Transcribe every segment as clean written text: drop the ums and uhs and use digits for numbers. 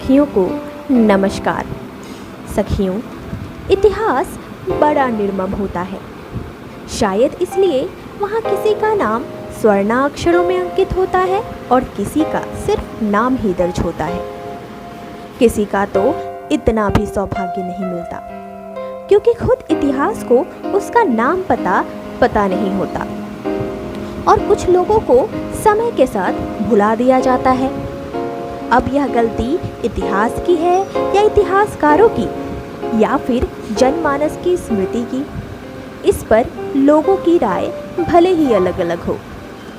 सखियों को नमस्कार। सखियों, इतिहास बड़ा निर्मम होता है। शायद इसलिए वहाँ किसी का नाम स्वर्णाक्षरों में अंकित होता है और किसी का सिर्फ नाम ही दर्ज होता है। किसी का तो इतना भी सौभाग्य नहीं मिलता, क्योंकि खुद इतिहास को उसका नाम पता नहीं होता। और कुछ लोगों को समय के साथ भुला दिया जाता है। अब यह गलती इतिहास की है या इतिहासकारों की, या फिर जनमानस की स्मृति की, इस पर लोगों की राय भले ही अलग अलग हो।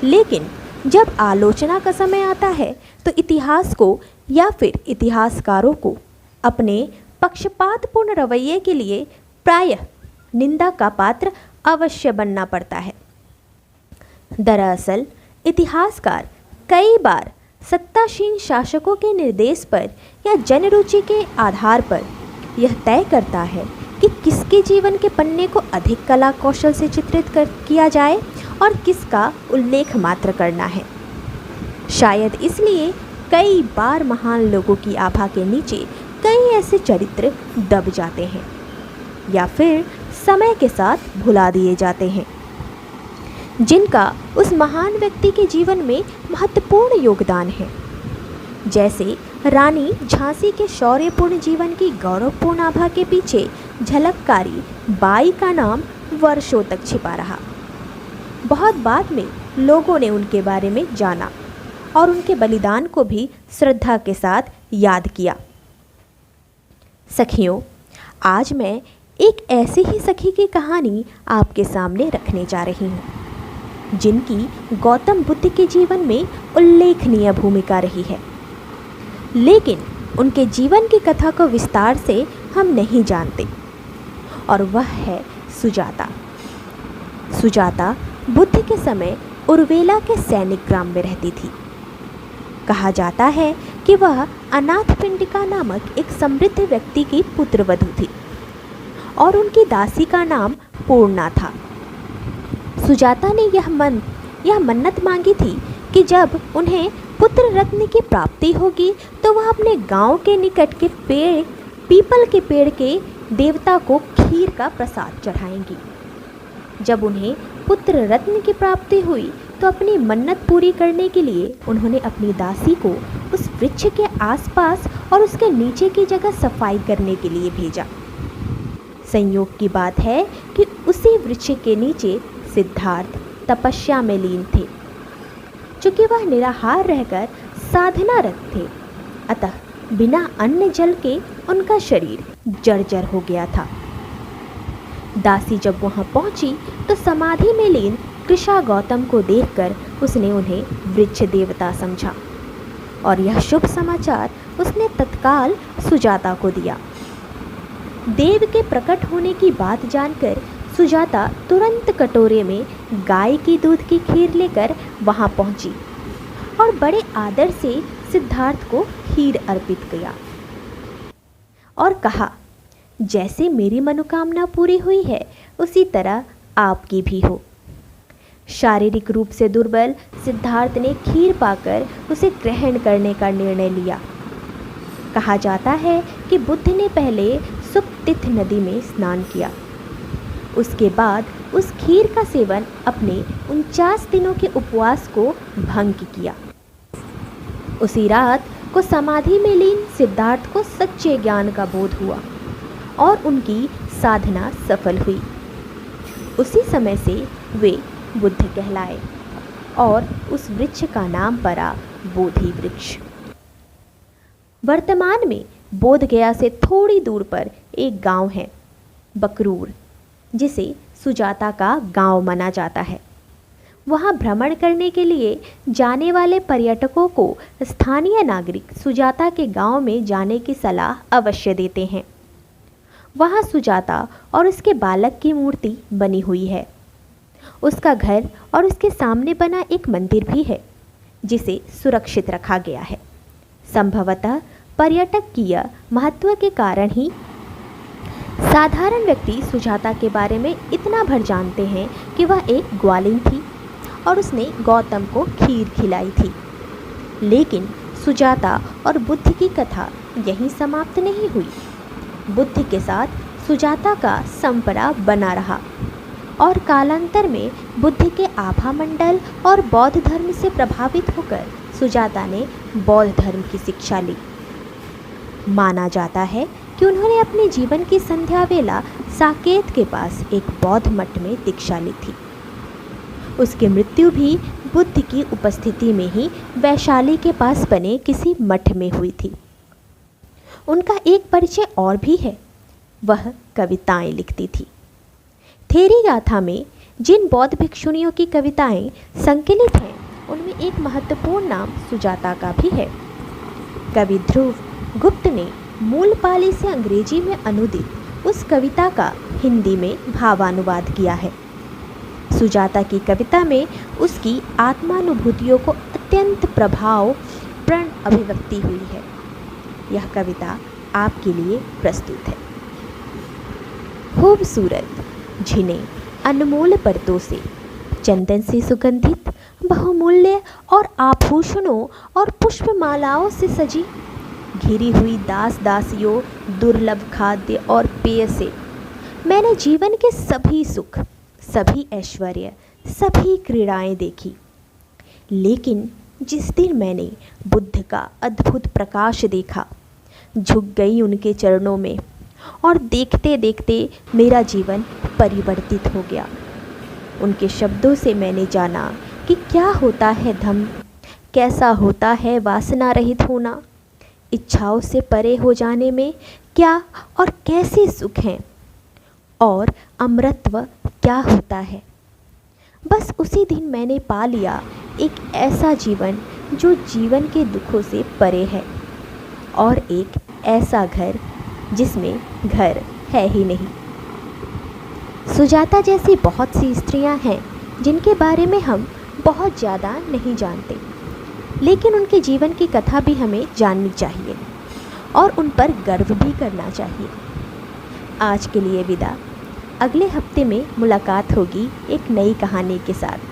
लेकिन जब आलोचना का समय आता है तो इतिहास को या फिर इतिहासकारों को अपने पक्षपातपूर्ण रवैये के लिए प्रायः निंदा का पात्र अवश्य बनना पड़ता है। दरअसल इतिहासकार कई बार सत्तासीन शासकों के निर्देश पर या जनरुचि के आधार पर यह तय करता है कि किसके जीवन के पन्ने को अधिक कला कौशल से चित्रित किया जाए और किसका उल्लेख मात्र करना है। शायद इसलिए कई बार महान लोगों की आभा के नीचे कई ऐसे चरित्र दब जाते हैं या फिर समय के साथ भुला दिए जाते हैं, जिनका उस महान व्यक्ति के जीवन में महत्वपूर्ण योगदान है। जैसे रानी झांसी के शौर्यपूर्ण जीवन की गौरवपूर्ण आभा के पीछे झलककारी बाई का नाम वर्षों तक छिपा रहा। बहुत बाद में लोगों ने उनके बारे में जाना और उनके बलिदान को भी श्रद्धा के साथ याद किया। सखियों, आज मैं एक ऐसी ही सखी की कहानी आपके सामने रखने जा रही हूँ, जिनकी गौतम बुद्ध के जीवन में उल्लेखनीय भूमिका रही है। लेकिन उनके जीवन की कथा को विस्तार से हम नहीं जानते, और वह है सुजाता। सुजाता बुद्ध के समय उर्वेला के सैनिक ग्राम में रहती थी। कहा जाता है कि वह अनाथपिंडिका नामक एक समृद्ध व्यक्ति की पुत्रवधू थी और उनकी दासी का नाम पूर्णा था। सुजाता ने यह मन्नत मांगी थी कि जब उन्हें पुत्र रत्न की प्राप्ति होगी तो वह अपने गांव के निकट के पीपल के पेड़ के देवता को खीर का प्रसाद चढ़ाएंगी। जब उन्हें पुत्र रत्न की प्राप्ति हुई तो अपनी मन्नत पूरी करने के लिए उन्होंने अपनी दासी को उस वृक्ष के आसपास और उसके नीचे की जगह सफाई करने के लिए भेजा। संयोग की बात है कि उसी वृक्ष के नीचे सिद्धार्थ तपस्या में लीन थे। चूँकि वह निराहार रहकर साधनारत थे, अतः बिना अन्न जल के उनका शरीर जर्जर हो गया था। दासी जब वहां पहुंची तो समाधि में लीन कृषा गौतम को देखकर उसने उन्हें वृक्ष देवता समझा और यह शुभ समाचार उसने तत्काल सुजाता को दिया। देव के प्रकट होने की बात जानकर सुजाता तुरंत कटोरे में गाय की दूध की खीर लेकर वहां पहुंची और बड़े आदर से सिद्धार्थ को खीर अर्पित किया और कहा, जैसे मेरी मनोकामना पूरी हुई है उसी तरह आपकी भी हो। शारीरिक रूप से दुर्बल सिद्धार्थ ने खीर पाकर उसे ग्रहण करने का निर्णय लिया। कहा जाता है कि बुद्ध ने पहले सुप्तिथ नदी में स्नान किया। उसके बाद उस खीर का सेवन अपने 49 दिनों के उपवास को भंग किया। उसी रात को समाधि में लीन सिद्धार्थ को सच्चे ज्ञान का बोध हुआ और उनकी साधना सफल हुई। उसी समय से वे बुद्ध कहलाए और उस वृक्ष का नाम पड़ा बोधि वृक्ष। वर्तमान में बोधगया से थोड़ी दूर पर एक गांव है बकरूर, जिसे सुजाता का गांव माना जाता है। वहां भ्रमण करने के लिए जाने वाले पर्यटकों को स्थानीय नागरिक सुजाता के गांव में जाने की सलाह अवश्य देते हैं। वहां सुजाता और उसके बालक की मूर्ति बनी हुई है। उसका घर और उसके सामने बना एक मंदिर भी है, जिसे सुरक्षित रखा गया है। संभवतः पर्यटक की महत्व के कारण ही साधारण व्यक्ति सुजाता के बारे में इतना भर जानते हैं कि वह एक ग्वालिन थी और उसने गौतम को खीर खिलाई थी। लेकिन सुजाता और बुद्ध की कथा यहीं समाप्त नहीं हुई। बुद्ध के साथ सुजाता का संपरा बना रहा और कालांतर में बुद्ध के आभा मंडल और बौद्ध धर्म से प्रभावित होकर सुजाता ने बौद्ध धर्म की शिक्षा ली। माना जाता है कि उन्होंने अपने जीवन की संध्या वेला साकेत के पास एक बौद्ध मठ में दीक्षा ली थी। उसकी मृत्यु भी बुद्ध की उपस्थिति में ही वैशाली के पास बने किसी मठ में हुई थी। उनका एक परिचय और भी है, वह कविताएं लिखती थी। थेरी गाथा में जिन बौद्ध भिक्षुणियों की कविताएं संकलित हैं उनमें एक महत्वपूर्ण नाम सुजाता का भी है। कवि ध्रुव गुप्त ने मूल पाली से अंग्रेजी में अनुदित उस कविता का हिंदी में भावानुवाद किया है। सुजाता की कविता में उसकी आत्मानुभूतियों को अत्यंत प्रभावपूर्ण अभिव्यक्ति हुई है। यह कविता आपके लिए प्रस्तुत है। खूबसूरत झिने अनमोल पर्दों से, चंदन से सुगंधित बहुमूल्य और आभूषणों और पुष्पमालाओं से सजी, घिरी हुई दास दासियों, दुर्लभ खाद्य और पेय से मैंने जीवन के सभी सुख, सभी ऐश्वर्य, सभी क्रीड़ाएं देखी। लेकिन जिस दिन मैंने बुद्ध का अद्भुत प्रकाश देखा, झुक गई उनके चरणों में और देखते देखते मेरा जीवन परिवर्तित हो गया। उनके शब्दों से मैंने जाना कि क्या होता है धम्म, कैसा होता है वासना रहित होना, इच्छाओं से परे हो जाने में क्या और कैसे सुख हैं, और अमरत्व क्या होता है। बस उसी दिन मैंने पा लिया एक ऐसा जीवन जो जीवन के दुखों से परे है, और एक ऐसा घर जिसमें घर है ही नहीं। सुजाता जैसी बहुत सी स्त्रियां हैं जिनके बारे में हम बहुत ज़्यादा नहीं जानते, लेकिन उनके जीवन की कथा भी हमें जाननी चाहिए और उन पर गर्व भी करना चाहिए। आज के लिए विदा। अगले हफ्ते में मुलाकात होगी एक नई कहानी के साथ।